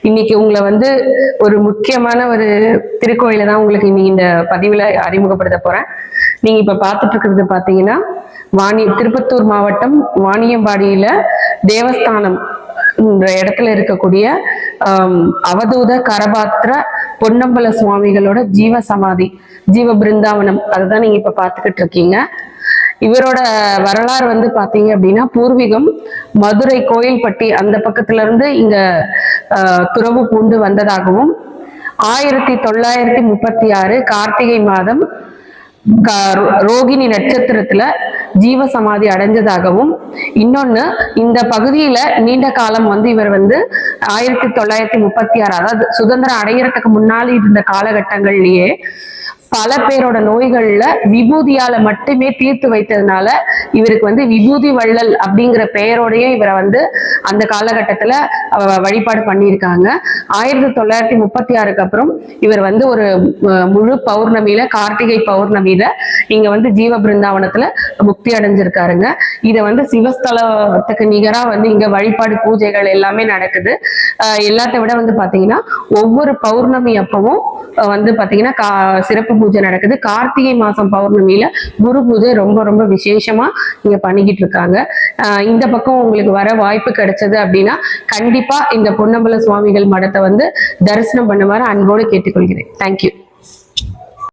இன்னைக்கு உங்களை வந்து ஒரு முக்கியமான ஒரு திருக்கோயில தான் உங்களுக்கு இன்னைக்கு இந்த பதிவுல அறிமுகப்படுத்த போறேன். நீங்க இப்ப பார்த்துட்டு இருக்கிறது பாத்தீங்கன்னா திருப்பத்தூர் மாவட்டம் வாணியம்பாடியில தேவஸ்தானம் இந்த இடத்துல இருக்கக்கூடிய அவதூத கரபாத்திர பொன்னம்பல சுவாமிகளோட ஜீவ சமாதி, ஜீவ பிருந்தாவனம், அதுதான் நீங்க இப்ப பார்த்துக்கிட்டு இருக்கீங்க. இவரோட வரலாறு வந்து பாத்தீங்க அப்படின்னா, பூர்வீகம் மதுரை கோயில்பட்டி அந்த பக்கத்துல இருந்து இங்க துறவு பூண்டு வந்ததாகவும் 1936 கார்த்திகை மாதம் ரோகிணி நட்சத்திரத்துல ஜீவசமாதி அடைஞ்சதாகவும், இன்னொன்னு இந்த பகுதியில நீண்ட காலம் வந்து இவர் வந்து 1936 அதாவது சுதந்திரம் அடையறதுக்கு முன்னாடி இருந்த காலகட்டங்கள்லயே பல பேரோட நோய்கள்ல விபூதியால மட்டுமே தீர்த்து வைத்ததுனால இவருக்கு வந்து விபூதி வள்ளல் அப்படிங்கிற பெயரோடய இவரை வந்து அந்த காலகட்டத்துல வழிபாடு பண்ணியிருக்காங்க. 1936க்கு அப்புறம் இவர் வந்து ஒரு முழு பௌர்ணமியில, கார்த்திகை பௌர்ணமியில இங்க வந்து ஜீவ பிருந்தாவனத்துல முக்தி அடைஞ்சிருக்காருங்க. இதை வந்து சிவஸ்தலத்துக்கு நிகரா வந்து இங்க வழிபாடு பூஜைகள் எல்லாமே நடக்குது. எல்லாத்த விட வந்து பாத்தீங்கன்னா ஒவ்வொரு பௌர்ணமி அப்பவும் வந்து பாத்தீங்கன்னா சிறப்பு பூஜை நடக்குது. கார்த்திகை மாசம் பௌர்ணமியில குரு பூஜை ரொம்ப ரொம்ப விசேஷமா இங்க பண்ணிக்கிட்டு இருக்காங்க. இந்த பக்கம் உங்களுக்கு வர வாய்ப்பு கிடைச்சது அப்படின்னா கண்டிப்பா இந்த பொன்னம்பல சுவாமிகள் மடத்தை வந்து தரிசனம் பண்ணுமாறு அன்போடு கேட்டுக்கொள்கிறேன். தேங்க்யூ.